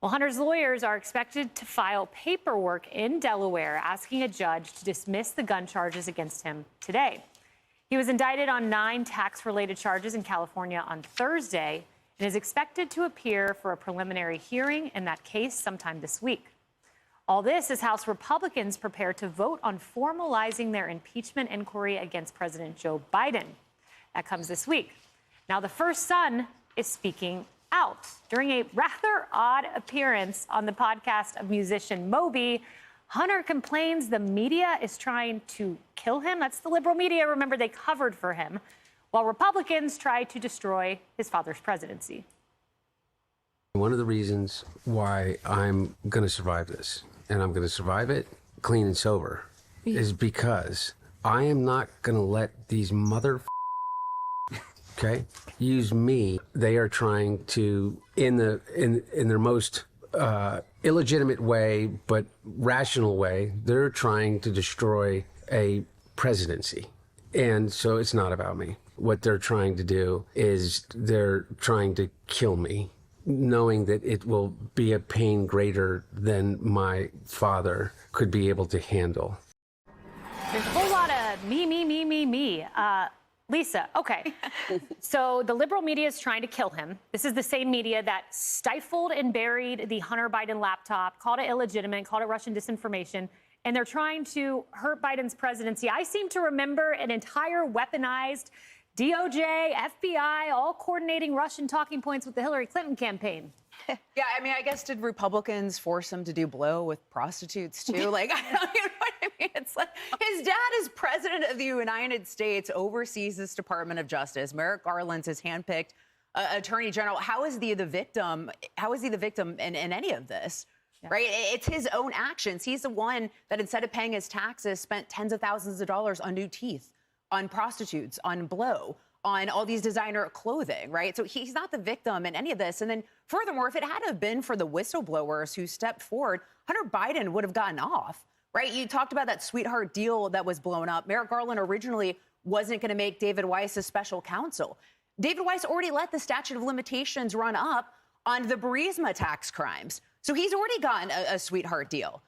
Well, Hunter's lawyers are expected to file paperwork in Delaware asking a judge to dismiss the gun charges against him today. He was indicted on 9 tax-related charges in California on Thursday and is expected to appear for a preliminary hearing in that case sometime this week. All this as House Republicans prepare to vote on formalizing their impeachment inquiry against President Joe Biden. That comes this week. Now, the first son is speaking out. During a rather odd appearance on the podcast of musician Moby, Hunter complains the media is trying to kill him. That's the liberal media. Remember, they covered for him, while Republicans try to destroy his father's presidency. One of the reasons why I'm going to survive this, and I'm going to survive it clean and sober, is because I am not going to let these okay, use me. They are trying to, in their most illegitimate way, but rational way, they're trying to destroy a presidency. And so it's not about me. What they're trying to do is they're trying to kill me, knowing that it will be a pain greater than my father could be able to handle. There's a whole lot of me. Lisa, okay. So the liberal media is trying to kill him. This is the same media that stifled and buried the Hunter Biden laptop, called it illegitimate, called it Russian disinformation, and they're trying to hurt Biden's presidency. I seem to remember an entire weaponized DOJ, FBI, all coordinating Russian talking points with the Hillary Clinton campaign. Yeah, I mean, I guess did Republicans force him to do blow with prostitutes too? Like, I don't you know what I mean? It's like his dad is president of the United States, oversees this Department of Justice. Merrick Garland's his handpicked attorney general. How is he the victim? How is he the victim in any of this? Yeah. Right? It's his own actions. He's the one that, instead of paying his taxes, spent tens of thousands of dollars on new teeth, on prostitutes, on blow, on all these designer clothing, right? So he's not the victim in any of this. And then furthermore, if it had have been for the whistleblowers who stepped forward, Hunter Biden would have gotten off, right? You talked about that sweetheart deal that was blown up. Merrick Garland originally wasn't going to make David Weiss a special counsel. David Weiss already let the statute of limitations run up on the Burisma tax crimes. So he's already gotten a sweetheart deal.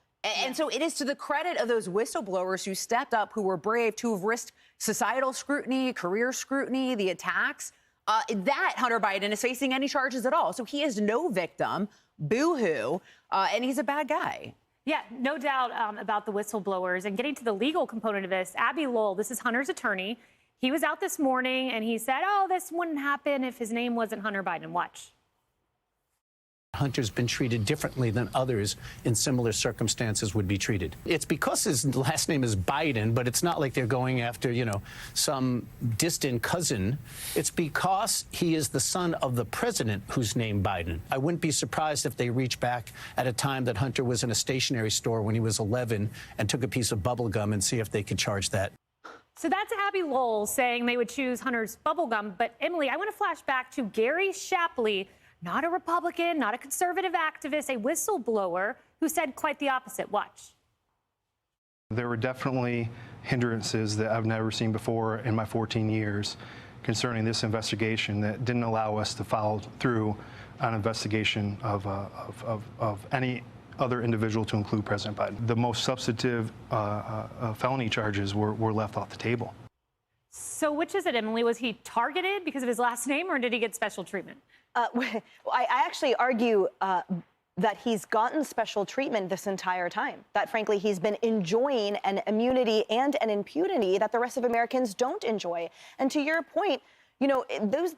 And so it is to the credit of those whistleblowers who stepped up, who were brave, to have risked societal scrutiny, career scrutiny, the attacks, that Hunter Biden is facing any charges at all. So he is no victim, boohoo, and he's a bad guy. Yeah, no doubt about the whistleblowers. And getting to the legal component of this, Abby Lowell, this is Hunter's attorney. He was out this morning and he said, oh, this wouldn't happen if his name wasn't Hunter Biden. Watch. Hunter's been treated differently than others in similar circumstances would be treated. It's because his last name is Biden, but it's not like they're going after, you know, some distant cousin. It's because he is the son of the president who's named Biden. I wouldn't be surprised if they reach back at a time that Hunter was in a stationery store when he was 11 and took a piece of bubble gum and see if they could charge that. So that's Abby Lowell saying they would choose Hunter's bubble gum. But Emily, I want to flash back to Gary Shapley, not a Republican, not a conservative activist, a whistleblower who said quite the opposite. Watch. There were definitely hindrances that I've never seen before in my 14 years concerning this investigation that didn't allow us to follow through on investigation of any other individual, to include President Biden. The most substantive felony charges were left off the table. So which is it, Emily? Was he targeted because of his last name, or did he get special treatment? Well, I actually argue that he's gotten special treatment this entire time, that frankly he's been enjoying an immunity and an impunity that the rest of Americans don't enjoy. And to your point, you know,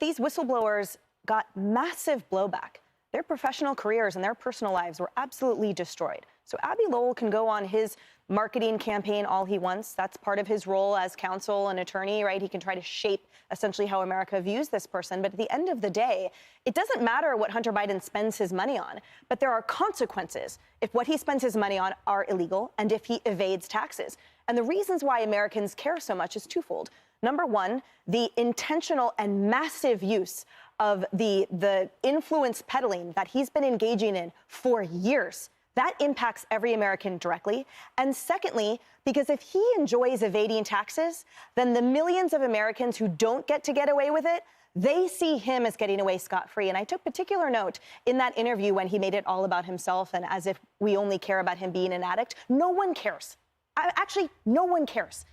these whistleblowers got massive blowback. Their professional careers and their personal lives were absolutely destroyed. So Abby Lowell can go on his marketing campaign all he wants. That's part of his role as counsel and attorney, right? He can try to shape essentially how America views this person. But at the end of the day, it doesn't matter what Hunter Biden spends his money on, but there are consequences if what he spends his money on are illegal and if he evades taxes. And the reasons why Americans care so much is twofold. Number one, the intentional and massive use of the influence peddling that he's been engaging in for years. That impacts every American directly. And secondly, because if he enjoys evading taxes, then the millions of Americans who don't get away with it, They see him as getting away scot-free. And I took particular note in that interview when he made it all about himself and as if we only care about him being an addict. No one cares. Actually, no one cares.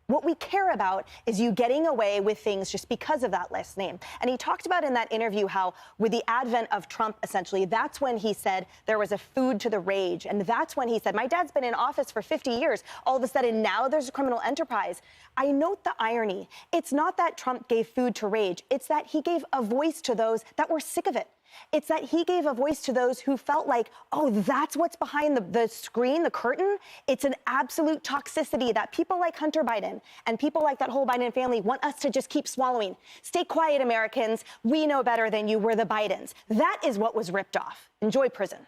What we care about is you getting away with things just because of that last name. And he talked about in that interview how with the advent of Trump, essentially, that's when he said there was a food to the rage. And that's when he said, my dad's been in office for 50 years. All of a sudden, now there's a criminal enterprise. I note the irony. It's not that Trump gave food to rage. It's that he gave a voice to those that were sick of it. It's that he gave a voice to those who felt like, oh, that's what's behind the screen, the curtain. It's an absolute toxicity that people like Hunter Biden and people like that whole Biden family want us to just keep swallowing. Stay quiet, Americans. We know better than you. We're the Bidens. That is what was ripped off. Enjoy prison.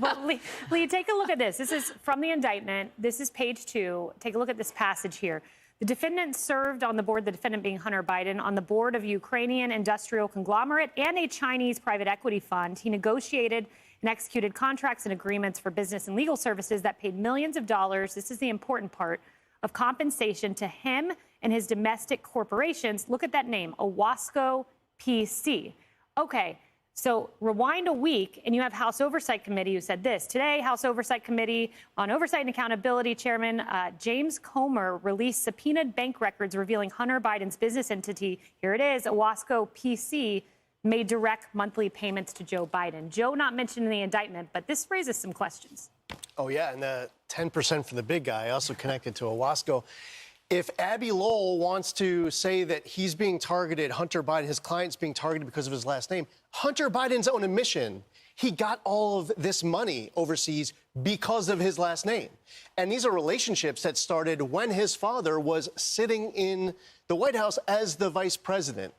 Well, Lee, take a look at this. This is from the indictment. This is page 2. Take a look at this passage here. The defendant served on the board, the defendant being Hunter Biden, on the board of a Ukrainian industrial conglomerate and a Chinese private equity fund. He negotiated and executed contracts and agreements for business and legal services that paid millions of dollars. This is the important part of compensation to him and his domestic corporations. Look at that name, Owasco PC. Okay. So rewind a week, and you have House Oversight Committee who said this. Today, House Oversight Committee on Oversight and Accountability Chairman James Comer released subpoenaed bank records revealing Hunter Biden's business entity, here it is, Owasco PC, made direct monthly payments to Joe Biden. Joe not mentioned in the indictment, but this raises some questions. Oh, yeah, and the 10% for the big guy also connected to Owasco. If Abby Lowell wants to say that he's being targeted, Hunter Biden, his client's being targeted because of his last name, Hunter Biden's own admission, he got all of this money overseas because of his last name. And these are relationships that started when his father was sitting in the White House as the vice president.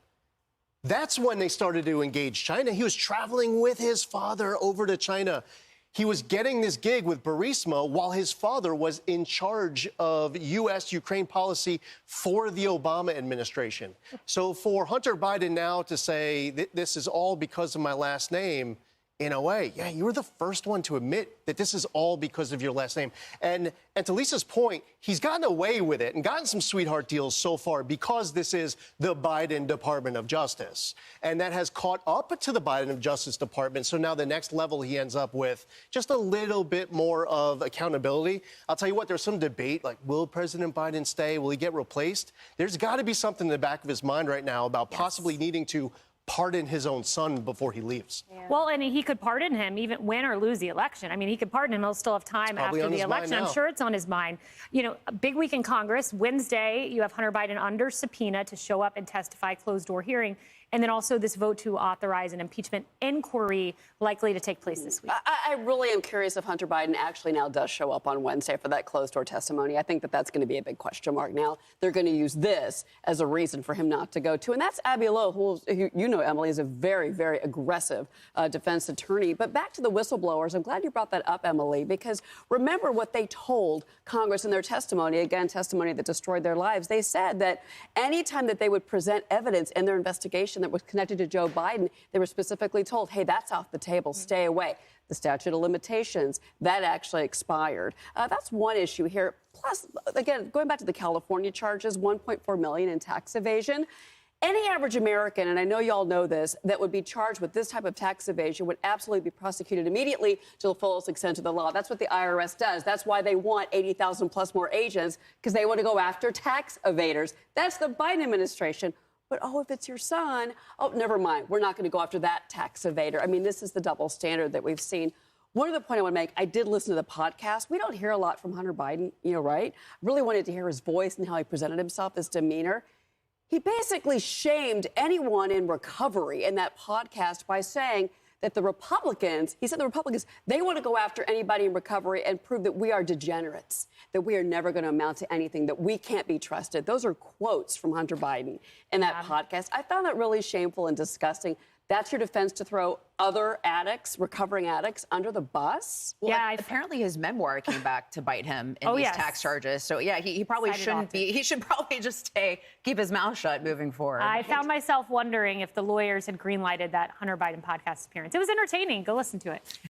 That's when they started to engage China. He was traveling with his father over to China. He was getting this gig with Burisma while his father was in charge of U.S.-Ukraine policy for the Obama administration. So for Hunter Biden now to say this is all because of my last name, in a way, yeah, you were the first one to admit that this is all because of your last name. And to Lisa's point, he's gotten away with it and gotten some sweetheart deals so far because this is the Biden Department of Justice. And that has caught up to the Biden Justice Department. So now the next level he ends up with just a little bit more of accountability. I'll tell you what, there's some debate like, will President Biden stay? Will he get replaced? There's got to be something in the back of his mind right now about possibly needing to pardon his own son before he leaves. Yeah. Well, and he could pardon him even win or lose the election. I mean, he could pardon him. He'll still have time after the election. I'm sure it's on his mind. You know, a big week in Congress. Wednesday, you have Hunter Biden under subpoena to show up and testify, closed-door hearing. And then also this vote to authorize an impeachment inquiry likely to take place this week. I really am curious if Hunter Biden actually now does show up on Wednesday for that closed-door testimony. I think that that's going to be a big question mark now. They're going to use this as a reason for him not to go to. And that's Abby Lowe, who you know, Emily, is a very, very aggressive defense attorney. But back to the whistleblowers, I'm glad you brought that up, Emily, because remember what they told Congress in their testimony, again, testimony that destroyed their lives. They said that anytime that they would present evidence in their investigation that was connected to Joe Biden, they were specifically told, hey, that's off the table, stay away. The statute of limitations, that actually expired. That's one issue here. Plus, again, going back to the California charges, $1.4 million in tax evasion. Any average American, and I know you all know this, that would be charged with this type of tax evasion would absolutely be prosecuted immediately to the fullest extent of the law. That's what the IRS does. That's why they want 80,000 plus more agents, because they want to go after tax evaders. That's the Biden administration. But, oh, if it's your son, oh, never mind. We're not going to go after that tax evader. I mean, this is the double standard that we've seen. One other point I want to make, I did listen to the podcast. We don't hear a lot from Hunter Biden, you know, right? I really wanted to hear his voice and how he presented himself, his demeanor. He basically shamed anyone in recovery in that podcast by saying that the Republicans, he said the Republicans, they want to go after anybody in recovery and prove that we are degenerates, that we are never going to amount to anything, that we can't be trusted. Those are quotes from Hunter Biden in that podcast. I found that really shameful and disgusting. That's your defense to throw other addicts, recovering addicts, under the bus? Well, yeah, apparently his memoir came back to bite him in these tax charges. So, yeah, he probably shouldn't be. He should probably just keep his mouth shut moving forward. I found myself wondering if the lawyers had greenlighted that Hunter Biden podcast appearance. It was entertaining. Go listen to it.